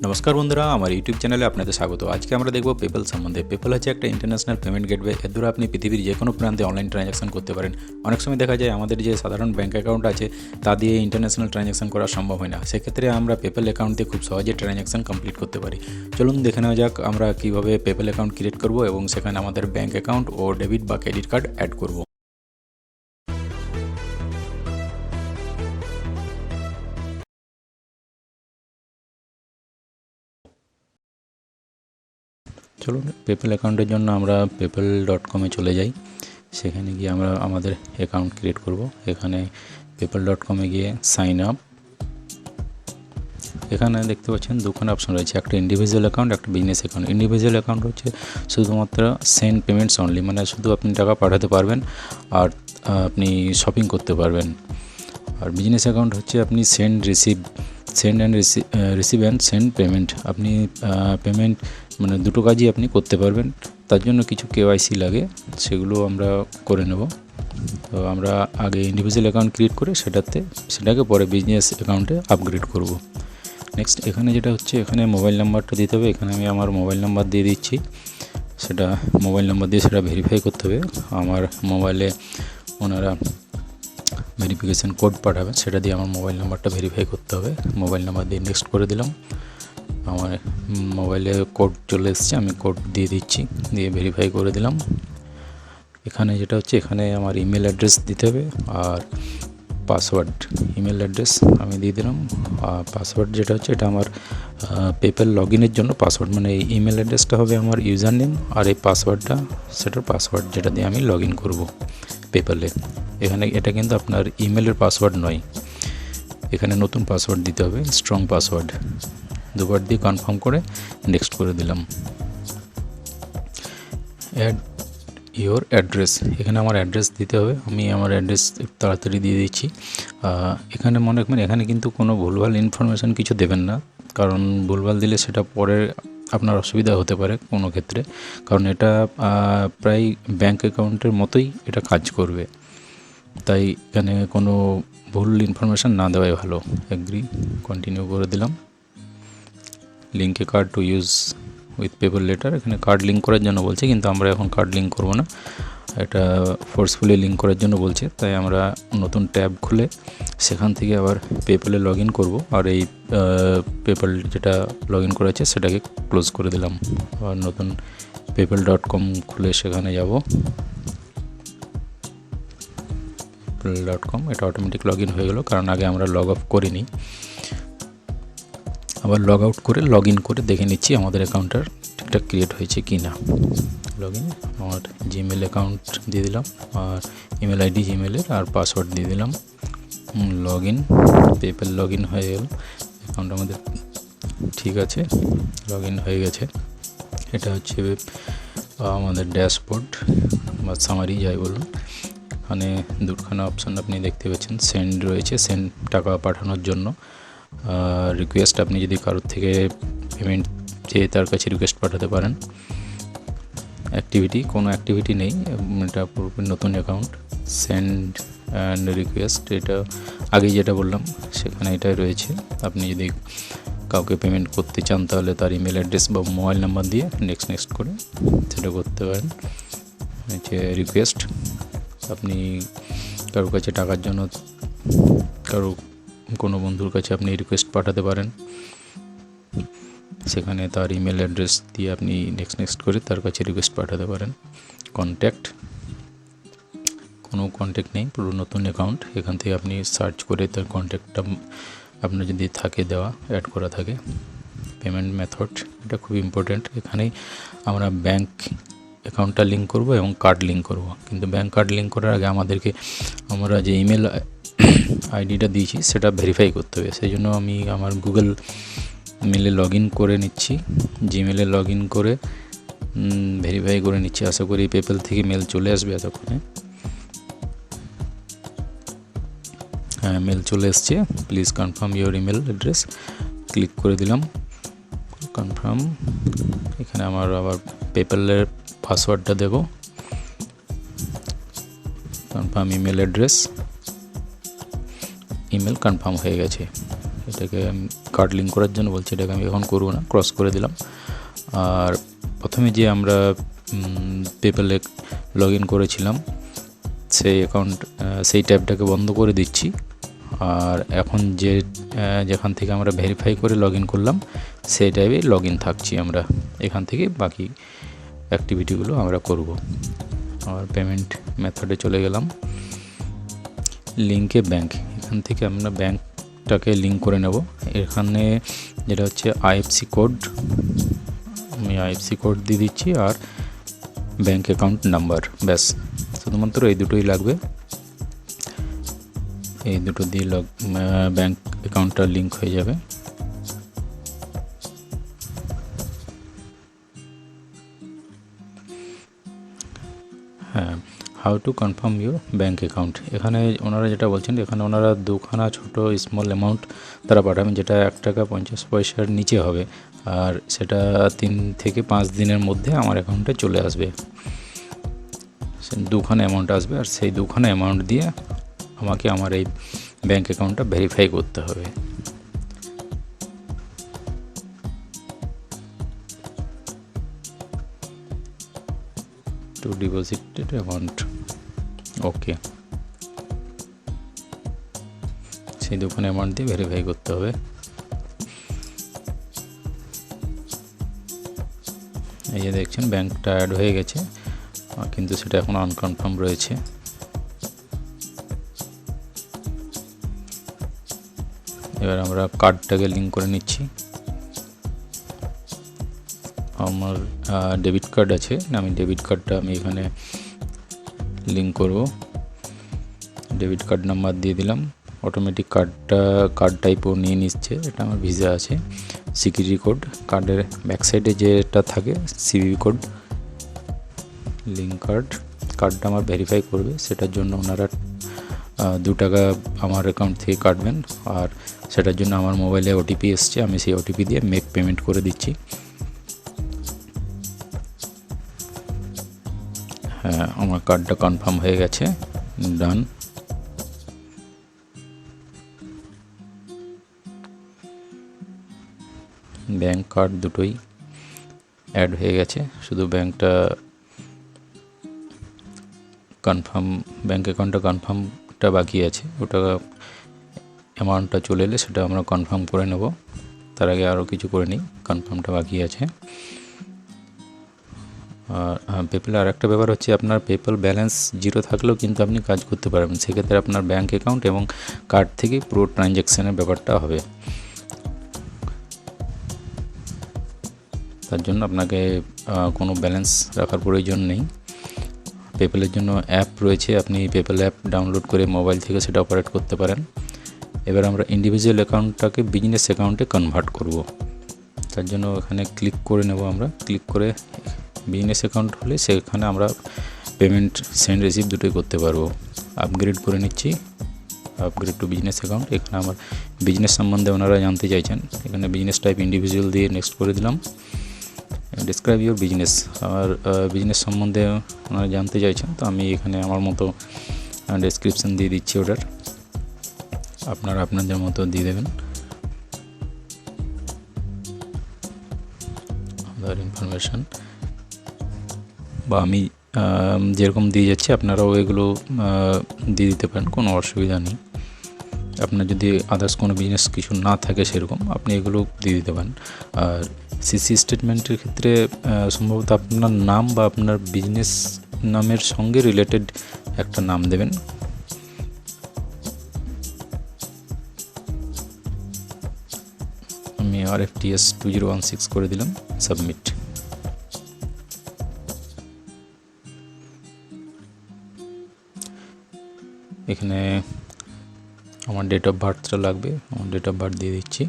নমস্কার বন্ধুরা, আমার ইউটিউব চ্যানেলে আপনাদের স্বাগত। আজকে আমরা দেখব পেপ্যাল সম্বন্ধে। পেপ্যাল হচ্ছে একটা ইন্টারন্যাশনাল পেমেন্ট গেটওয়ে। এর দ্বারা আপনি পৃথিবীর যে কোনো প্রান্তে অনলাইন ট্রানজ্যাকশন করতে পারেন। অনেক সময় দেখা যায় আমাদের যে সাধারণ ব্যাঙ্ক অ্যাকাউন্ট আছে তা দিয়ে ইন্টারন্যাশনাল ট্রানজ্যাকশন করা সম্ভব হয় না। সেক্ষেত্রে আমরা পেপ্যাল অ্যাকাউন্ট দিয়ে খুব সহজে ট্রানজ্যাকশন কমপ্লিট করতে পারি। চলুন দেখে নেওয়া যাক আমরা কীভাবে পেপ্যাল অ্যাকাউন্ট ক্রিয়েট করব এবং সেখানে আমাদের ব্যাঙ্ক অ্যাকাউন্ট ও ডেবিট বা ক্রেডিট কার্ড অ্যাড করব। চলুন পেপ্যাল অ্যাকাউন্টের জন্য আমরা paypal.com চলে যাই। সেখানে গিয়ে আমরা আমাদের অ্যাকাউন্ট ক্রিয়েট করব। এখানে paypal.com গিয়ে সাইন আপ। এখানে দেখতে পাচ্ছেন দুখানে অপশন রয়েছে, একটা ইন্ডিভিজুয়াল অ্যাকাউন্ট, একটা বিজনেস অ্যাকাউন্ট। ইন্ডিভিজুয়াল অ্যাকাউন্ট হচ্ছে শুধুমাত্র সেন্ড পেমেন্টস অনলি, মানে শুধু আপনি টাকা পাঠাতে পারবেন আর আপনি শপিং করতে পারবেন। আর বিজনেস অ্যাকাউন্ট হচ্ছে আপনি সেন্ড অ্যান্ড সেন্ড পেমেন্ট, আপনি পেমেন্ট মানে দুটো কাজই আপনি করতে পারবেন। তার জন্য কিছু কেওয়াইসি লাগে, সেগুলো আমরা করে নেব। তো আমরা আগে ইন্ডিভিজুয়াল অ্যাকাউন্ট ক্রিয়েট করে সেটাকে পরে বিজনেস অ্যাকাউন্টে আপগ্রেড করব। নেক্সট এখানে যেটা হচ্ছে, এখানে মোবাইল নাম্বারটা দিতে হবে। এখানে আমি আমার মোবাইল নাম্বার দিয়ে দিচ্ছি। সেটা মোবাইল নাম্বার দিয়ে সেটা ভেরিফাই করতে হবে। আমার মোবাইলে ওনারা ভেরিফিকেশান কোড পাঠাবেন, সেটা দিয়ে আমার মোবাইল নাম্বারটা ভেরিফাই করতে হবে। মোবাইল নাম্বার দিয়ে নেক্সট করে দিলাম। আমার মোবাইলে কোড চলে এসেছে, আমি কোড দিয়ে দিচ্ছি, দিয়ে ভেরিফাই করে দিলাম। এখানে যেটা হচ্ছে, এখানে আমার ইমেল অ্যাড্রেস দিতে হবে আর পাসওয়ার্ড, ইমেল অ্যাড্রেস আমি দিয়ে দিলাম। আর পাসওয়ার্ড যেটা হচ্ছে, এটা আমার পেপ্যাল লগ ইনের জন্য পাসওয়ার্ড, মানে এই ইমেল অ্যাড্রেসটা হবে আমার ইউজার নেম আর এই পাসওয়ার্ডটা সেটার পাসওয়ার্ড, যেটা দিয়ে আমি লগ ইন করবো পেপ্যালে। এখানে এটা কিন্তু আপনার ইমেলের পাসওয়ার্ড নয়, এখানে নতুন পাসওয়ার্ড দিতে হবে, স্ট্রং পাসওয়ার্ড। দুবার দিয়ে কনফার্ম করে নেক্সট করে দিলাম। অ্যাড ইওর অ্যাড্রেস, এখানে আমার অ্যাড্রেস দিতে হবে। আমি আমার অ্যাড্রেস তাড়াতাড়ি দিয়ে দিচ্ছি। এখানে মনে রাখবেন, এখানে কিন্তু কোনো ভুলভাল ইনফরমেশান কিছু দেবেন না, কারণ ভুলভাল দিলে সেটা পরে আপনার অসুবিধা হতে পারে কোনো ক্ষেত্রে, কারণ এটা প্রায় ব্যাঙ্ক অ্যাকাউন্টের মতোই এটা কাজ করবে। তাই এখানে কোনো ভুল ইনফরমেশান না দেওয়াই ভালো। এগ্রি, কন্টিনিউ করে দিলাম। লিঙ্কে card to use with PayPal letter, এখানে কার্ড লিঙ্ক করার জন্য বলছে, কিন্তু আমরা এখন কার্ড লিঙ্ক করব না, এটা ফোর্সফুলি লিঙ্ক করার জন্য বলছে। তাই আমরা নতুন ট্যাব খুলে সেখান থেকে আবার পেপ্যালে লগ ইন করবো। আর এই পেপ্যাল যেটা লগ ইন করেছে সেটাকে ক্লোজ করে দিলাম। আর নতুন paypal.com খুলে সেখানে যাব। paypal.com, এটা অটোমেটিক লগ ইন হয়ে গেল, কারণ আগে আমরা লগ অফ করিনি। আবার লগ আউট করে লগ ইন করে দেখে নিচ্ছি আমাদের অ্যাকাউন্টটা ঠিকঠাক ক্রিয়েট হয়েছে কি না। লগ ইন, আমার জিমেল অ্যাকাউন্ট দিয়ে দিলাম আর ইমেল আইডি জিমেলের, আর পাসওয়ার্ড দিয়ে দিলাম। Log in, PayPal log in হয়ে গেল, অ্যাকাউন্ট আমাদের ঠিক আছে, লগ ইন হয়ে গেছে। এটা হচ্ছে আমাদের ড্যাশবোর্ড বা সামারি যাই বলুন। এখানে দুখানা অপশান আপনি দেখতে পাচ্ছেন, সেন্ড রয়েছে, সেন্ড টাকা পাঠানোর জন্য। রিকোয়েস্ট, আপনি যদি কারোর থেকে পেমেন্ট চেয়ে তার কাছে রিকোয়েস্ট পাঠাতে পারেন। অ্যাক্টিভিটি, কোনো অ্যাক্টিভিটি নেই, এটা পুরোপুরি নতুন অ্যাকাউন্ট। সেন্ড অ্যান্ড রিকোয়েস্ট, এটা আগে যেটা বললাম সেখানে এটাই রয়েছে। আপনি যদি কাউকে পেমেন্ট করতে চান তাহলে তার ইমেল অ্যাড্রেস বা মোবাইল নাম্বার দিয়ে নেক্সট করে সেটা করতে পারেন। হচ্ছে রিকোয়েস্ট, আপনি কারোর কাছে টাকার জন্য কোনো বন্ধুর কাছে আপনি রিকোয়েস্ট পাঠাতে পারেন, সেখানে তার ইমেল অ্যাড্রেস দিয়ে আপনি নেক্সট করে তার কাছে রিকোয়েস্ট পাঠাতে পারেন। কন্ট্যাক্ট, কোনো কন্ট্যাক্ট নেই, পুরো নতুন অ্যাকাউন্ট। এখান থেকে আপনি সার্চ করে তার কন্ট্যাক্টটা আপনার যদি থাকে দেওয়া, অ্যাড করা থাকে। পেমেন্ট মেথড, এটা খুব ইম্পর্ট্যান্ট। এখানেই আমরা ব্যাঙ্ক অ্যাকাউন্টটা লিঙ্ক করব এবং কার্ড লিঙ্ক করব, কিন্তু ব্যাঙ্ক কার্ড লিঙ্ক করার আগে আমাদেরকে আমরা যে ইমেল আইডিটা দিয়েছি সেটা ভেরিফাই করতে হবে। সেই জন্য আমি আমার গুগল মেলে লগ ইন করে নিচ্ছি, জিমেলে লগ ইন করে ভেরিফাই করে নিচ্ছি। আশা করি পেপ্যাল থেকে মেল চলে আসবে এতক্ষণে। হ্যাঁ, মেল চলে এসছে। Please confirm your email address, click করে দিলাম, কনফার্ম। এখানে আমার আবার পেপ্যালের পাসওয়ার্ডটা দেব, confirm email address, email confirm হয়ে গেছে। এটাকে কার্ড লিঙ্ক করার জন্য বলছে, এটাকে আমি এখন করবো না, ক্রস করে দিলাম। আর প্রথমে যে আমরা পেপ্যালে লগ ইন করেছিলাম সেই অ্যাকাউন্ট, সেই ট্যাবটাকে বন্ধ করে দিচ্ছি। আর এখন যেখান থেকে আমরা ভেরিফাই করে লগ ইন করলাম সেই ট্যাবে লগ ইন থাকছি আমরা। এখান থেকে বাকি অ্যাক্টিভিটিগুলো আমরা করব। আর পেমেন্ট মেথডে চলে গেলাম, লিঙ্কে ব্যাংক, এখান থেকে আমরা ব্যাংকটাকে লিঙ্ক করে নেব। এখানে যেটা হচ্ছে আইএফসি কোড, আমি আইএফসি কোড দিয়ে দিচ্ছি আর ব্যাংক অ্যাকাউন্ট নাম্বার, ব্যাস শুধুমাত্র এই দুটোই লাগবে। এই দুটো দিয়ে ব্যাংক অ্যাকাউন্টটা লিঙ্ক হয়ে যাবে। হ্যাঁ, how to confirm your bank account, এখানে ওনারা যেটা বলছেন, এখানে ওনারা দুখানা ছোট স্মল অ্যামাউন্ট তারা পাঠাবেন, যেটা 1 টাকা 50 পয়সার নিচে হবে, আর সেটা 3 থেকে 5 দিনের মধ্যে আমার অ্যাকাউন্টে চলে আসবে। দুখানা অ্যামাউন্ট আসবে, আর সেই দুখানা অ্যামাউন্ট দিয়ে আমাকে আমার এই ব্যাঙ্ক অ্যাকাউন্টটা ভেরিফাই করতে হবে। টু ডিপোজিটেড অ্যামাউন্ট, ওকে, সেই দুখানা অ্যামাউন্ট দিয়ে ভেরিফাই করতে হবে। এই যে দেখছেন ব্যাঙ্কটা অ্যাড হয়ে গেছে, কিন্তু সেটা এখন আনকনফার্ম রয়েছে। এবার আমরা কার্ডটাকে লিঙ্ক করে নিচ্ছি। আমার ডেবিট কার্ড আছে, আমি ডেবিট কার্ডটা এখানে লিঙ্ক করব। ডেবিট কার্ড নাম্বার দিয়ে দিলাম, অটোমেটিক কার্ড টাইপও নিয়ে নিচ্ছে। এটা আমার ভিসা আছে। সিকিউরিটি কোড, কার্ডের ব্যাক সাইডে যেটা থাকে সিভিভি কোড, লিঙ্ক কার্ডটা আমার ভেরিফাই করবে, সেটার জন্য ওনারা 2 টাকা আমার অ্যাকাউন্ট থেকে কাটবেন। আর সেটার জন্য আমার মোবাইলে ওটিপি এসছে, আমি সেই ওটিপি দিয়ে মেক পেমেন্ট করে দিচ্ছি। হ্যাঁ, আমার কার্ডটা কনফার্ম হয়ে গেছে, ডান। ব্যাংক কার্ড দুটোই অ্যাড হয়ে গেছে, শুধু ব্যাংকটা কনফার্ম, ব্যাংক অ্যাকাউন্টটা কনফার্মটা বাকি আছে। ওটা অ্যামাউন্টটা চলে এলে সেটা আমরা কনফার্ম করে নেব, তার আগে আরও কিছু করে নিই, কনফার্মটা বাকি আছে। আর পেপ্যালে আর একটা ব্যাপার হচ্ছে, আপনার পেপ্যাল ব্যালেন্স 0 থাকলেও কিন্তু আপনি কাজ করতে পারবেন। সেক্ষেত্রে আপনার ব্যাংক অ্যাকাউন্ট এবং কার্ড থেকে পুরো ট্রানজ্যাকশানের ব্যাপারটা হবে। তার জন্য আপনাকে কোনো ব্যালেন্স রাখার প্রয়োজন নেই। পেপ্যালের জন্য অ্যাপ রয়েছে, আপনি পেপ্যাল অ্যাপ ডাউনলোড করে মোবাইল থেকে সেটা অপারেট করতে পারেন। এবার আমরা ইন্ডিভিজুয়াল অ্যাকাউন্টটাকে বিজনেস অ্যাকাউন্টে কনভার্ট করব। তার জন্য এখানে ক্লিক করে নেব, আমরা ক্লিক করে বিজনেস অ্যাকাউন্ট হলে সেখানে আমরা পেমেন্ট সেন্ড রিসিভ দুটোই করতে পারবো। আপগ্রেড করে নিচ্ছি, আপগ্রেড টু বিজনেস অ্যাকাউন্ট। এখানে আমার বিজনেস সম্বন্ধে ওনারা জানতে চাইছেন, এখানে বিজনেস টাইপ ইন্ডিভিজুয়াল দিয়ে নেক্সট করে দিলাম। ডিসক্রাইব ইউর বিজনেস, আমার বিজনেস সম্বন্ধে ওনারা জানতে চাইছেন, তো আমি এখানে আমার মতো ডেসক্রিপশন দিয়ে দিচ্ছি ওটার, আপনারা আপনাদের মতো দিয়ে দেবেন। আদার ইনফরমেশান বা আমি যেরকম দিয়ে যাচ্ছি আপনারাও এগুলো দিয়ে দিতে পারেন, কোনো অসুবিধা নেই। আপনার যদি আদার্স কোনো বিজনেস কিছু না থাকে সেরকম, আপনি এগুলো দিয়ে দিতে পারেন। আর সিসি স্টেটমেন্টের ক্ষেত্রে সম্ভবত আপনার নাম বা আপনার বিজনেস নামের সঙ্গে রিলেটেড একটা নাম দেবেন। আমি RFTS 2016 করে দিলাম, সাবমিট। এখানে আমার ডেট অফ বার্থটা লাগবে, আমার ডেট অফ বার্থ দিয়ে দিচ্ছি।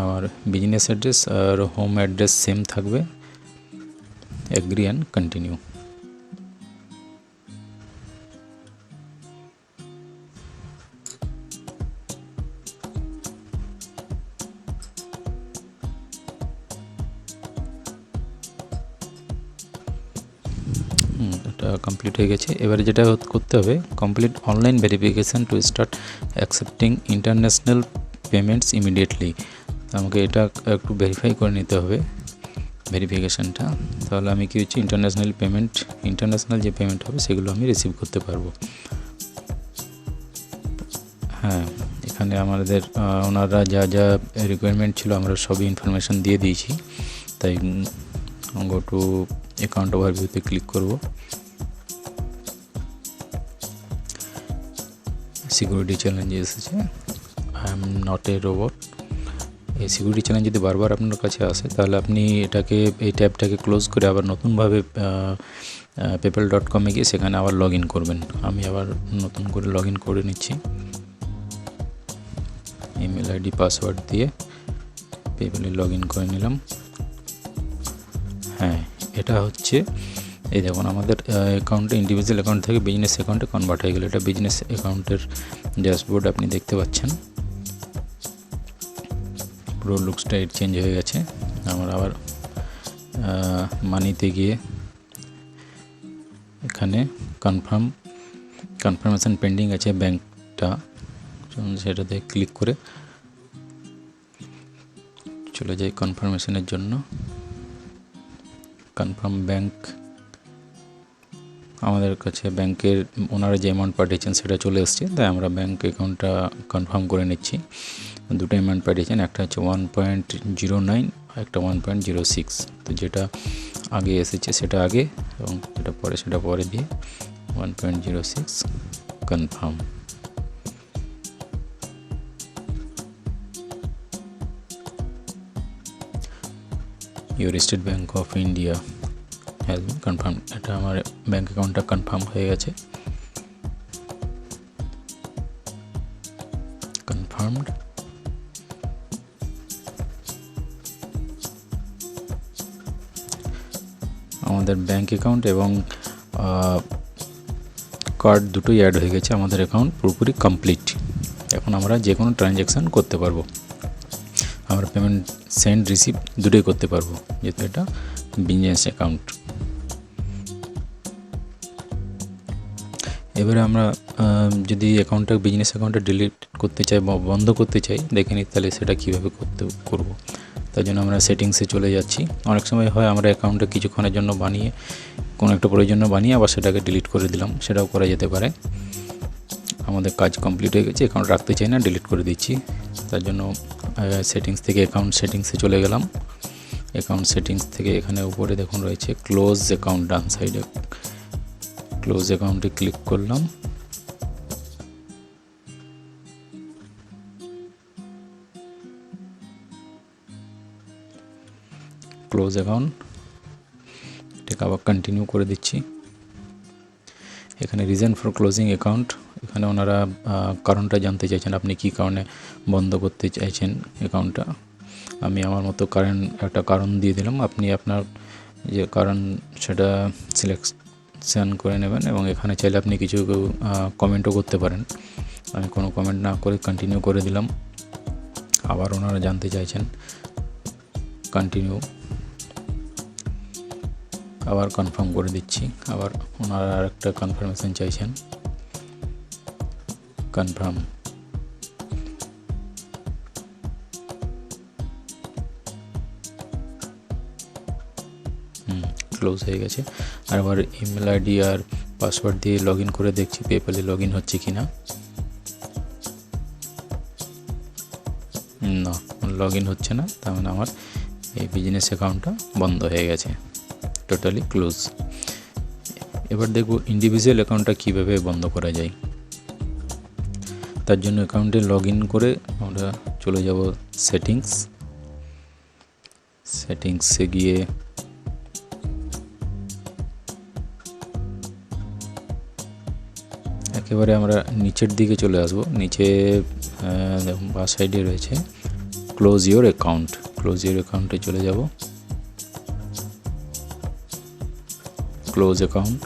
আর বিজনেস অ্যাড্রেস আর হোম অ্যাড্রেস সেম থাকবে, এগ্রি অ্যান্ড কন্টিনিউ। এটা কমপ্লিট হয়ে গেছে। এবারে যেটা করতে হবে, complete online verification to start accepting international payments immediately. আমাকে এটা একটু ভেরিফাই করে নিতে হবে ভেরিফিকেশানটা, তাহলে আমি কি হচ্ছে ইন্টারন্যাশনাল যে পেমেন্ট হবে সেগুলো আমি রিসিভ করতে পারবো। হ্যাঁ, এখানে আমাদের ওনারা যা যা রিকোয়ারমেন্ট ছিল আমরা সবই ইনফরমেশান দিয়ে দিয়েছি। তাই গো টু অ্যাকাউন্ট ওভারভিউতে ক্লিক করব। সিকিউরিটি চ্যালেঞ্জ এসেছে, I am not a robot. এই সিকিউরিটি চ্যালেঞ্জ যদি বারবার আপনার কাছে আসে তাহলে আপনি এই ট্যাবটাকে ক্লোজ করে আবার নতুনভাবে PayPal.com গিয়ে সেখানে আবার লগ ইন করবেন। আমি আবার নতুন করে লগ ইন করে নিচ্ছি, ইমেল আইডি পাসওয়ার্ড দিয়ে পেপ্যালে লগ ইন করে নিলাম। হ্যাঁ, এটা হচ্ছে এই দেখুন আমাদের অ্যাকাউন্টে ইন্ডিভিজুয়াল অ্যাকাউন্ট থেকে বিজনেস অ্যাকাউন্টে কনভার্ট হয়ে গেল। এটা বিজনেস অ্যাকাউন্টের ড্যাশবোর্ড আপনি দেখতে পাচ্ছেন, পুরো লুকসটা চেঞ্জ হয়ে গেছে। আমরা আবার মানিতে গিয়ে এখানে কনফার্মেশন পেন্ডিং আছে ব্যাংকটা, সেটাতে ক্লিক করে চলে যাই কনফার্মেশনের জন্য। কনফার্ম ব্যাংক, আমাদের কাছে ব্যাংকের ওনারা যে অ্যামাউন্ট পাঠিয়েছেন সেটা চলে এসছে, তাই আমরা ব্যাংক অ্যাকাউন্টটা কনফার্ম করে নিচ্ছি। দুটো অ্যামাউন্ট পাঠিয়েছেন, একটা হচ্ছে 1.09, একটা 1.06। তো যেটা আগে এসেছে সেটা আগে এবং যেটা পরে সেটা পরে দিয়ে 1.06 confirm. Your state bank of India has been confirm. এটা আমার ব্যাঙ্ক অ্যাকাউন্টটা কনফার্ম হয়ে গেছে, কনফার্মড। আমাদের ব্যাঙ্ক অ্যাকাউন্ট এবং কার্ড দুটোই অ্যাড হয়ে গেছে, আমাদের অ্যাকাউন্ট পুরোপুরি কমপ্লিট। এখন আমরা যে কোনো ট্রানজ্যাকশান করতে পারবো, আমরা পেমেন্ট সেন্ড রিসিভ দুটোই করতে পারবো, যেহেতু এটা বিজনেস অ্যাকাউন্ট। এবারে আমরা যদি বিজনেস অ্যাকাউন্টটা ডিলিট করতে চাই বা বন্ধ করতে চাই দেখে নিই, তাহলে সেটা কীভাবে করব। তার জন্য আমরা সেটিংসে চলে যাচ্ছি। অনেক সময় হয় আমরা অ্যাকাউন্টটা কিছুক্ষণের জন্য বানিয়ে কোনো একটা প্রয়োজন্য বানিয়ে আবার সেটাকে ডিলিট করে দিলাম, সেটাও করা যেতে পারে। আমাদের কাজ কমপ্লিট হয়ে গেছে, অ্যাকাউন্ট রাখতে চাই না, ডিলিট করে দিচ্ছি। তার জন্য সেটিংস থেকে অ্যাকাউন্ট সেটিংসে চলে গেলাম। অ্যাকাউন্ট সেটিংস থেকে এখানে উপরে দেখুন রয়েছে ক্লোজ অ্যাকাউন্ট, ডান সাইডে ক্লোজ অ্যাকাউন্টে ক্লিক করলাম। ক্লোজ অ্যাকাউন্ট ঠিক আবার কন্টিনিউ করে দিচ্ছি। এখানে রিজন ফর ক্লোজিং অ্যাকাউন্ট, এখানে ওনারা কারণটা জানতে চাইছেন, আপনি কী কারণে বন্ধ করতে চাইছেন অ্যাকাউন্টটা। আমি আমার মতো একটা কারণ দিয়ে দিলাম, আপনি আপনার যে কারণ সেটা সিলেকশন করে নেবেন এবং এখানে চাইলে আপনি কিছু কমেন্টও করতে পারেন। আমি কোনো কমেন্ট না করে কন্টিনিউ করে দিলাম। আবার ওনারা জানতে চাইছেন, কন্টিনিউ, আবার কনফার্ম করে দিচ্ছি। আবার ওনারা আর একটা কনফার্মেশন চাইছেন, কনফার্ম। ক্লোজ হয়ে গেছে। আর আবার ইমেল আইডি আর পাসওয়ার্ড দিয়ে লগ ইন করে দেখছি পেপ্যালে লগ ইন হচ্ছে কি না। না, লগ ইন হচ্ছে না, তার মানে আমার এই বিজনেস অ্যাকাউন্টটা বন্ধ হয়ে গেছে, টোটালি ক্লোজ। এবার দেখব ইন্ডিভিজুয়াল অ্যাকাউন্টটা কীভাবে বন্ধ করা যায়। তার জন্য অ্যাকাউন্টে লগ ইন করে আমরা চলে যাব সেটিংসে গিয়ে একেবারে আমরা নিচের দিকে চলে আসব। নিচে দেখুন বাঁ সাইডে রয়েছে close your account, close your অ্যাকাউন্টে চলে যাব। Close account,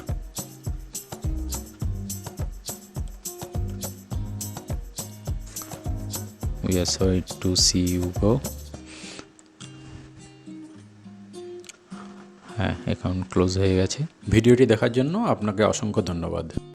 we are sorry to see you go. হ্যাঁ, অ্যাকাউন্ট ক্লোজ হয়ে গেছে। ভিডিওটি দেখার জন্য আপনাকে অসংখ্য ধন্যবাদ।